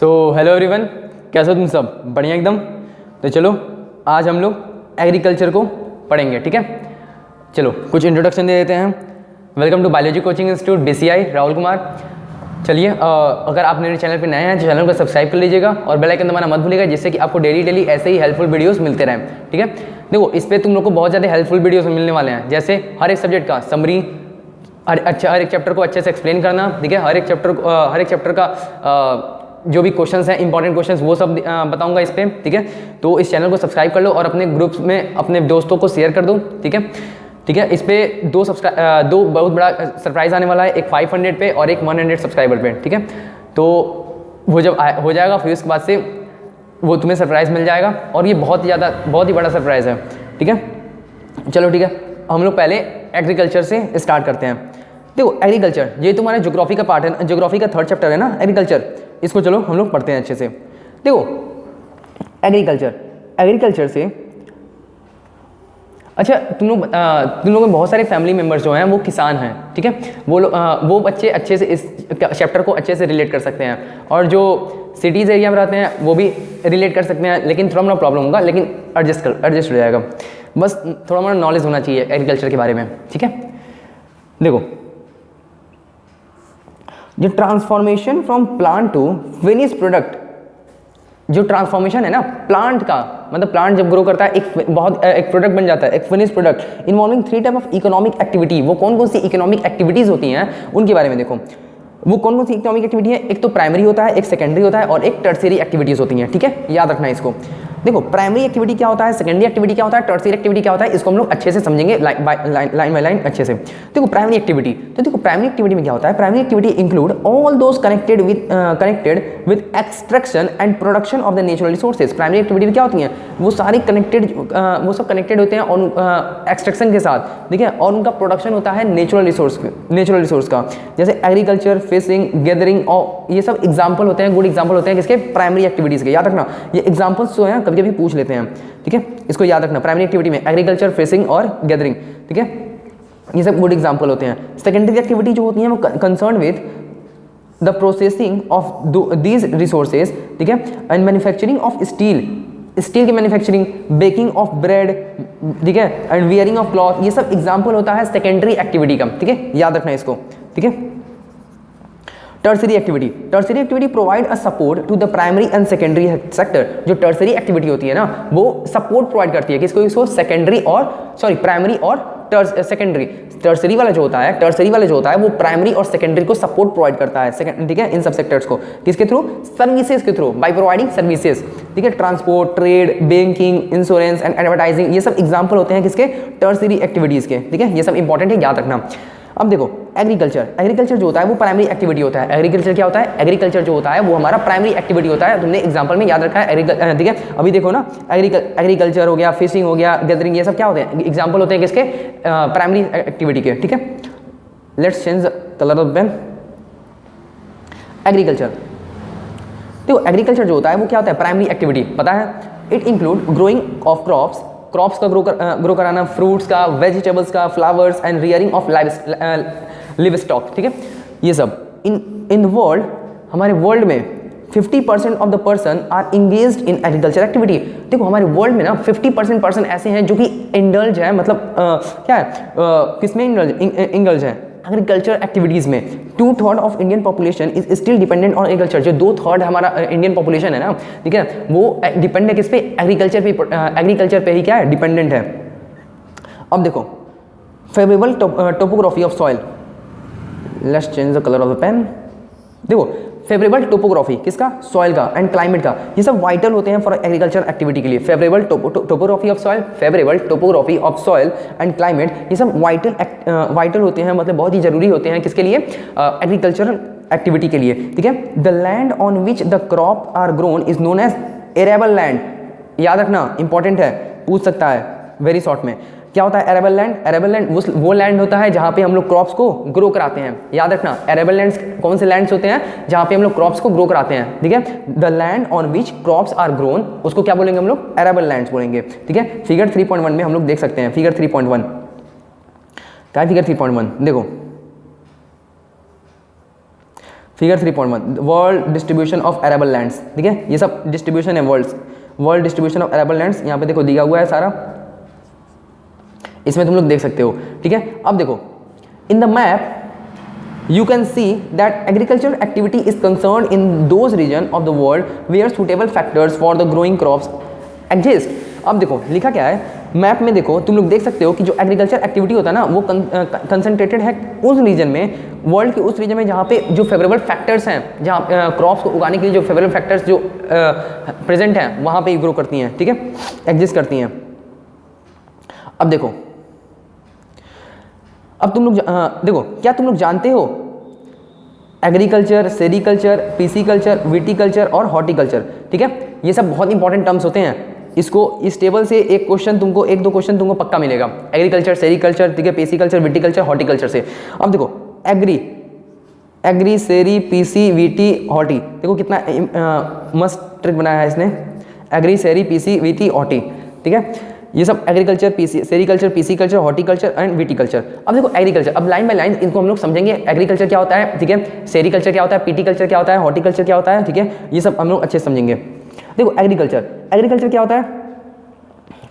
So hello everyone, कैसे हो तुम सब? बढ़िया एकदम। तो चलो आज हम लोग एग्रीकल्चर को पढ़ेंगे, ठीक है। चलो कुछ इंट्रोडक्शन दे देते हैं। Welcome to biology coaching institute BCI, Rahul Kumar. चलिए अगर आप मेरे चैनल पे नए हैं तो चैनल को सब्सक्राइब कर लीजिएगा और बेल आइकन दबाना मत भूलिएगा, जिससे कि आपको डेली ऐसे ही हेल्पफुल वीडियोस मिलते रहें, ठीक है। देखो इस पर तुम लोग को बहुत ज़्यादा हेल्पफुल वीडियोस मिलने वाले हैं, जैसे हर एक सब्जेक्ट का समरी, हर एक चैप्टर को अच्छे से एक्सप्लेन करना, ठीक है। हर एक चैप्टर का जो भी क्वेश्चंस हैं, इंपॉर्टेंट क्वेश्चंस, वो सब बताऊंगा इस पर, ठीक है। तो इस चैनल को सब्सक्राइब कर लो और अपने ग्रुप्स में अपने दोस्तों को शेयर कर दो, ठीक है। ठीक है, इस पे दो बहुत बड़ा सरप्राइज आने वाला है, एक 500 पे और एक 100 सब्सक्राइबर पे, ठीक है। तो वो जब हो जाएगा फिर उसके बाद से वो तुम्हें सरप्राइज मिल जाएगा और ये बहुत ही बड़ा सरप्राइज है, ठीक है। चलो ठीक है, हम लोग पहले एग्रीकल्चर से स्टार्ट करते हैं। देखो एग्रीकल्चर ये तुम्हारे ज्योग्राफी का पार्ट है, ज्योग्राफी का 3rd चैप्टर है ना एग्रीकल्चर। इसको चलो हम लोग पढ़ते हैं अच्छे से। देखो एग्रीकल्चर से अच्छा, तुम लोग में बहुत सारे फैमिली मेम्बर्स जो हैं वो किसान हैं, ठीक है। वो बच्चे अच्छे से इस चैप्टर को अच्छे से रिलेट कर सकते हैं, और जो सिटीज़ एरिया में रहते हैं वो भी रिलेट कर सकते हैं, लेकिन थोड़ा मोड़ा प्रॉब्लम होगा, लेकिन एडजस्ट हो जाएगा। बस थोड़ा मोड़ा नॉलेज होना चाहिए एग्रीकल्चर के बारे में, ठीक है। देखो जो transformation from plant to finish product, जो ट्रांसफॉर्मेशन है ना प्लांट का, मतलब प्लांट जब ग्रो करता है एक प्रोडक्ट बन जाता है, एक finish product, involving 3 type of economic activity. वो कौन कौन सी इकोनॉमिक एक्टिविटीज होती हैं उनके बारे में देखो। वो कौन कौन सी इकोनॉमिक एक्टिविटी है? एक तो प्राइमरी होता है, एक सेकेंडरी होता है और एक टर्शियरी एक्टिविटीज होती हैं, ठीक है। याद रखना इसको। देखो प्राइमरी एक्टिविटी क्या होता है, सेकेंडरी एक्टिविटी क्या होता है, टर्शियरी एक्टिविटी क्या होता है, इसको हम लोग अच्छे से समझेंगे लाइन बाय लाइन अच्छे से। देखो प्राइमरी एक्टिविटी, तो देखो प्राइमरी एक्टिविटी में क्या होता है, primary activity include all those connected with extraction and production of the natural resources. Primary activity में क्या होती हैं, वो सारी वो सब कनेक्टेड होते हैं और एक्सट्रैक्शन के साथ, ठीक है, और उनका प्रोडक्शन होता है नेचुरल रिसोर्स का, जैसे एग्रीकल्चर, फिशिंग, गैदरिंग, और ये सब एग्जाम्पल होते हैं, गुड एग्जाम्पल होते हैं किसके, प्राइमरी एक्टिविटीज के। याद रखना ये एग्जाम्पल्स जो हैं कभी पूछ लेते हैं, ठीक है। इसको याद रखना, प्राइमरी एक्टिविटी में एग्रीकल्चर, फिशिंग और गैदरिंग, ठीक है, ये सब गुड एग्जांपल होते हैं। सेकेंडरी एक्टिविटी जो होती हैं वो concern with the processing of these resources, ठीक है, एंड मैन्युफैक्चरिंग ऑफ स्टील की मैन्युफैक्चरिंग, बेकिंग ऑफ ब्रेड, ठीक है, एंड वियरिंग ऑफ क्लॉथ। ये सब एग्जाम्पल होता है सेकेंडरी एक्टिविटी का, ठीक है, याद रखना इसको, ठीक है। Tertiary activity provide a support to the primary and secondary sector. जो टर्शियरी एक्टिविटी होती है ना वो सपोर्ट प्रोवाइड करती है किसको, प्राइमरी और सेकेंडरी। टर्शियरी वाला जो होता है वो प्राइमरी और सेकेंडरी को सपोर्ट प्रोवाइड करता है, ठीक है, इन सब सेक्टर्स को। किसके थ्रू? सर्विसेज के थ्रू, बाय प्रोवाइडिंग सर्विसेज, ठीक है। Transport, trade, banking, insurance and advertising, ये सब एग्जाम्पल होते हैं किसके, टर्शियरी एक्टिविटीज के, ठीक है। ये सब इंपॉर्टेंट है, याद रखना। अब देखो एग्रीकल्चर जो होता है वो प्राइमरी एक्टिविटी होता है। एग्रीकल्चर क्या होता है? एग्रीकल्चर जो होता है वो हमारा प्राइमरी एक्टिविटी होता है। तुमने एग्जांपल में याद रखा है, ठीक है। अभी देखो ना, एग्रीकल्चर हो गया, फिशिंग हो गया, गैदरिंग, ये सब क्या होते हैं, एग्जांपल होते हैं किसके, प्राइमरी एक्टिविटी के, ठीक है। Let's change the colour of pen. Agriculture, देखो एग्रीकल्चर जो होता है वो क्या होता है, प्राइमरी एक्टिविटी, पता है। It include growing of crops का ग्रो कराना, फ्रूट्स का, वेजिटेबल्स का, flowers and rearing of live stock, ठीक है। ये सब इन वर्ल्ड, हमारे वर्ल्ड में 50% of the person are engaged in agriculture activity. देखो हमारे वर्ल्ड में ना 50% पर्सन ऐसे हैं जो कि इंडल्ज है, मतलब क्या है, किसमें इंडल्ज है, एग्रीकल्चर एक्टिविटीज़ में। 2/3 of Indian population is still dependent on agriculture. जो 2/3 हमारा इंडियन पॉपुलेशन है ना, ठीक है, वो डिपेंड है किस पे, एग्रीकल्चर पे ही क्या है, डिपेंडेंट है। अब देखो favourable topography of soil, let's change the colour of the pen. देखो फेवरेबल टोपोग्राफी किसका, सॉइल का, एंड क्लाइमेट का, ये सब वाइटल होते हैं फॉर एग्रीकल्चर एक्टिविटी के लिए। Favourable topography of soil and climate, ये सब वाइटल होते हैं, मतलब बहुत ही जरूरी होते हैं किसके लिए, एग्रीकल्चरल एक्टिविटी के लिए, ठीक है। The land on which the crop are grown is known as arable land. याद रखना, इंपॉर्टेंट है, पूछ सकता है वेरी शॉर्ट में। क्या होता है एरेबल लैंड? एरेबल लैंड वो लैंड होता है जहाँ पे हम लोग क्रॉप्स को ग्रो कराते हैं। याद रखना, एरेबल लैंड्स कौन से लैंड्स होते हैं जहाँ पे हम लोग क्रॉप्स को ग्रो कराते हैं, ठीक है। The land on which crops are grown, उसको क्या बोलेंगे हम लोग, एरेबल लैंड्स बोलेंगे, ठीक है। फिगर 3.1 में हम लोग देख सकते हैं, फिगर 3.1 क्या है, फिगर 3.1 देखो। Figure 3.1 world distribution of arable lands, ठीक है, ये सब डिस्ट्रीब्यूशन है world distribution of arable lands, यहाँ पे देखो दिया हुआ है सारा, इसमें तुम लोग देख सकते हो, ठीक है। अब देखो in the map you can see that agricultural activity is concerned in those region of the world where suitable factors for the growing crops exist। अब देखो लिखा क्या है मैप में, देखो तुम लोग देख सकते हो कि जो एग्रीकल्चर एक्टिविटी होता है ना वो कंसंट्रेटेड है उस रीजन में, वर्ल्ड के उस रीजन में जहाँ पे जो फेवरेबल फैक्टर्स हैं, जहाँ क्रॉप्स को उगाने के लिए जो फेवरेबल फैक्टर्स जो प्रेजेंट हैं वहाँ पे ग्रो करती हैं, ठीक है, एग्जिस्ट करती हैं। अब देखो, अब तुम लोग देखो क्या तुम लोग जानते हो एग्रीकल्चर, सेरीकल्चर, पीसीकल्चर, विटीकल्चर और हॉर्टिकल्चर, ठीक है, ये सब बहुत इंपॉर्टेंट टर्म्स होते हैं। इसको इस टेबल से एक क्वेश्चन तुमको, एक दो क्वेश्चन तुमको पक्का मिलेगा, एग्रीकल्चर, सेरीकल्चर, ठीक है, पीसीकल्चर, विटीकल्चर, हॉर्टिकल्चर से। अब देखो एग्री, सेरी, पीसी, वीटी, हॉर्टी, देखो कितना मस्त ट्रिक बनाया है इसने, एग्री, सेरी, पीसी, वीटी, हॉर्टी, ठीक है, ये सब agriculture, PC, sericulture, pisciculture, horticulture and viticulture. अब देखो एग्रीकल्चर, अब लाइन बाय लाइन इनको हम लोग समझेंगे, एग्रीकल्चर क्या होता है, ठीक है, सेरीकल्चर क्या होता है, पीटीकल्चर क्या होता है, हॉर्टिकल्चर क्या होता है, ठीक है, ये सब हम लोग अच्छे से समझेंगे। देखो एग्रीकल्चर क्या होता है,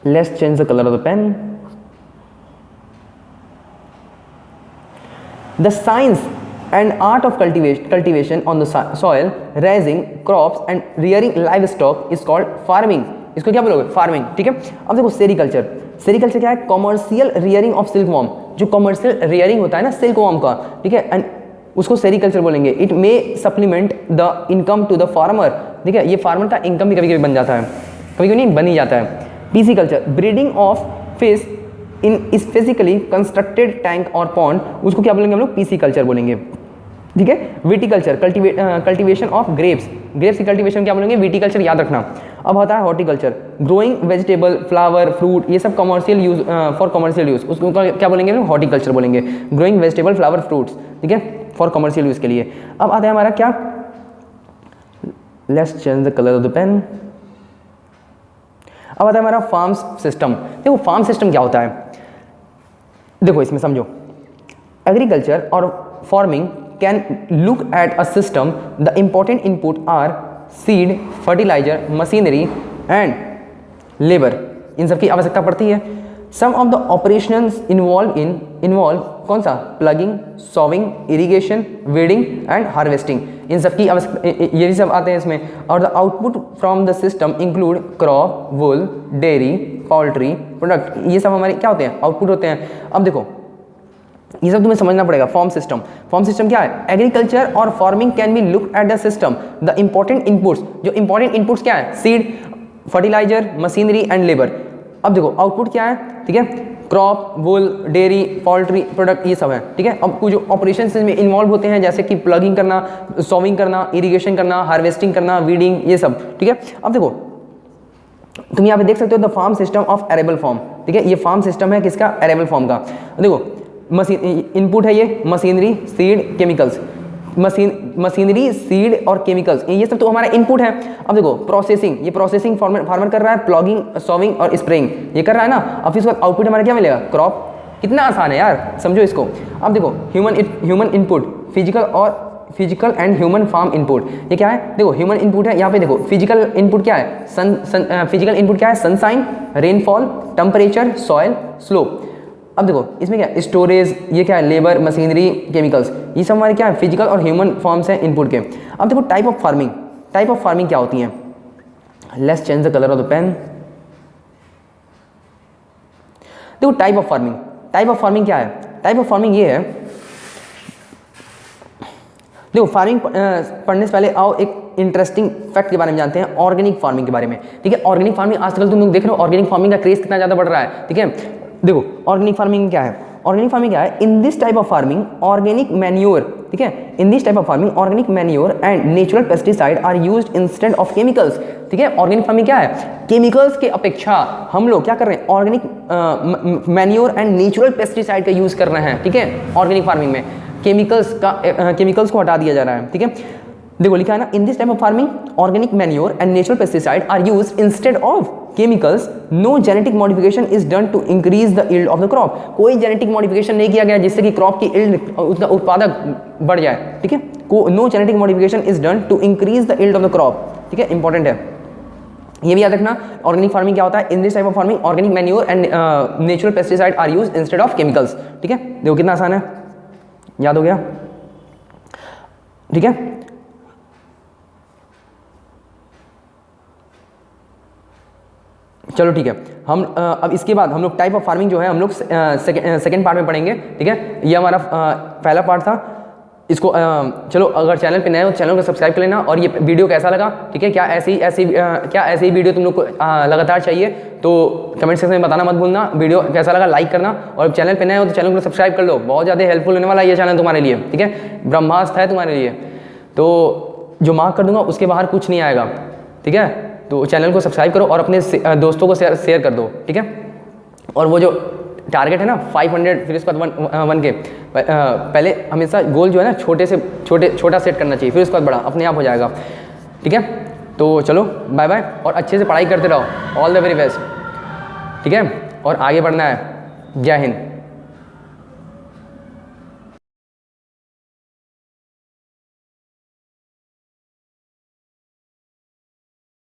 let's change the colour of the pen. The science and art of cultivation on the soil, raising crops and rearing livestock is called farming। इसको क्या बोलोगे, फार्मिंग, ठीक है। अब देखो सेरीकल्चर क्या है, commercial rearing of silk worm, जो कॉमर्शियल रियरिंग होता है ना सिल्क वॉर्म का, ठीक है, एंड उसको सेरीकल्चर बोलेंगे। It may supplement the income to the farmer, ठीक है, ये फार्मर का इनकम भी कभी कभी बन जाता है, कभी कभी नहीं बन ही जाता है। Pisciculture, breeding of fish in specifically constructed tank और पॉन्ड, उसको क्या बोलेंगे हम लोग, पीसीकल्चर बोलेंगे, ठीक है। विटीकल्चर, कल्टीवेशन ऑफ ग्रेप्स की कल्टीवेशन क्या बोलेंगे, विटीकल्चर, याद रखना। अब होता है horticulture, growing vegetable, flower, fruit, ये सब commercial use, for commercial use, उसको क्या बोलेंगे, हॉर्टिकल्चर बोलेंगे, ग्रोइंग वेजिटेबल, फ्लावर, फ्रूट्स, ठीक है, फॉर कमर्शियल यूज के लिए। अब आता है हमारा क्या, let's change the colour of the pen. अब आता है हमारा फार्म सिस्टम। देखो फार्म सिस्टम क्या होता है, देखो इसमें समझो, एग्रीकल्चर और farming can look at a system. The important input are seed, fertilizer, machinery and labor, इन सब की आवश्यकता पड़ती है। Some of the operations involve कौन सा, plugging, sowing, irrigation, weeding and harvesting, इन सब की आवश्यकता, ये भी सब आते हैं इसमें। और the output from the system include crop, wool, dairy, poultry product, ये सब हमारे क्या होते हैं, आउटपुट होते हैं। अब देखो ये सब तुम्हें समझना पड़ेगा। फॉर्म सिस्टम क्या है, एग्रीकल्चर और farming can be look at the system, the important inputs, जो इंपॉर्टेंट इनपुट्स क्या है, seed, fertilizer, machinery and labour. अब देखो आउटपुट क्या है, ठीक है, crop, wool, dairy, poultry product, ये सब है, ठीक है। अब कुछ जो ऑपरेशन में इन्वॉल्व होते हैं जैसे कि प्लगिंग करना, सॉविंग करना, इरिगेशन करना, हार्वेस्टिंग करना, वीडिंग, ये सब, ठीक है। अब देखो तुम यहाँ पे देख सकते हो the farm system of arable form, ठीक है, ये फार्म सिस्टम है किसका, एरेबल फॉर्म का। देखो मशीन इनपुट है ये, machinery, seed, chemicals, machinery, seed और केमिकल्स, ये सब तो हमारा इनपुट है। अब देखो प्रोसेसिंग, ये प्रोसेसिंग फार्मर कर रहा है, प्लॉगिंग, सॉविंग और स्प्रेइंग ये कर रहा है ना। अब फिर उसके बाद आउटपुट हमारा क्या मिलेगा, क्रॉप। कितना आसान है यार, समझो इसको। अब देखो human input, physical and human farm input, ये क्या है, देखो ह्यूमन इनपुट है, यहाँ पे देखो फिजिकल इनपुट क्या है, फिजिकल इनपुट क्या है, sunshine, rainfall, temperature, soil, slope. अब देखो इसमें क्या है, स्टोरेज, ये क्या है, लेबर, मशीनरी, केमिकल्स, ये सब हमारे क्या है, फिजिकल और ह्यूमन फॉर्म्स हैं इनपुट के। अब देखो टाइप ऑफ फार्मिंग क्या होती है, let's change the colour of the pen. देखो टाइप ऑफ फार्मिंग क्या है, टाइप ऑफ फार्मिंग ये है, देखो फार्मिंग पढ़ने से पहले आओ एक इंटरेस्टिंग फैक्ट के बारे में जानते हैं, ऑर्गेनिक फार्मिंग के बारे में, ठीक है। ऑर्गेनिक फार्मिंग आजकल तुम लोग देख रहे हो, ऑर्गेनिक फार्मिंग का क्रेज कितना ज़्यादा बढ़ रहा है, ठीक है। देखो ऑर्गेनिक फार्मिंग क्या है, in this type of farming organic manure, ठीक है, in this type of farming organic manure and natural pesticide are used instead of chemicals, ठीक है। ऑर्गेनिक फार्मिंग क्या है, केमिकल्स के अपेक्षा हम लोग क्या कर रहे हैं, organic manure and natural pesticide का यूज कर रहे हैं, ठीक है। ऑर्गेनिक फार्मिंग में केमिकल्स को हटा दिया जा रहा है, ठीक है। देखो लिखा है ना, in this type of farming organic manure and natural pesticide are used instead of chemicals, no genetic modification is done to increase the yield of the crop. कोई जेनेटिक मॉडिफिकेशन नहीं किया गया जिससे कि क्रॉप की यील्ड, उसका उत्पादक बढ़ जाए, ठीक है। No genetic modification is done to increase the yield of the crop, ठीक है, इंपॉर्टेंट है ये भी याद रखना। ऑर्गेनिक फार्मिंग क्या होता है, in this type of farming organic manure and natural pesticide are used instead of chemicals, ठीक है। देखो कितना आसान है, याद हो गया, ठीक है। चलो ठीक है, हम अब इसके बाद हम लोग टाइप ऑफ फार्मिंग जो है हम लोग सेकेंड पार्ट में पढ़ेंगे, ठीक है। ये हमारा पहला पार्ट था। इसको चलो अगर चैनल पे नए हो तो चैनल को सब्सक्राइब कर लेना। और ये वीडियो कैसा लगा, ठीक है, क्या ऐसे ही वीडियो तुम लोग को लगातार चाहिए तो कमेंट सेक्शन में बताना मत भूलना। वीडियो कैसा लगा लाइक करना, और चैनल पे नए हो तो चैनल को सब्सक्राइब कर लो, बहुत ज़्यादा हेल्पफुल होने वाला है ये चैनल तुम्हारे लिए, ठीक है, ब्रह्मास्त्र है तुम्हारे लिए। तो जो मार्क कर दूंगा उसके बाहर कुछ नहीं आएगा, ठीक है। तो चैनल को सब्सक्राइब करो और अपने दोस्तों को शेयर कर दो, ठीक है। और वो जो टारगेट है ना 500 फिर उसके बाद 1 के, पहले हमेशा गोल जो है ना छोटा सेट करना चाहिए, फिर उसके बाद बड़ा अपने आप हो जाएगा, ठीक है। तो चलो बाय बाय, और अच्छे से पढ़ाई करते रहो, ऑल द वेरी बेस्ट, ठीक है, और आगे बढ़ना है। जय हिंद।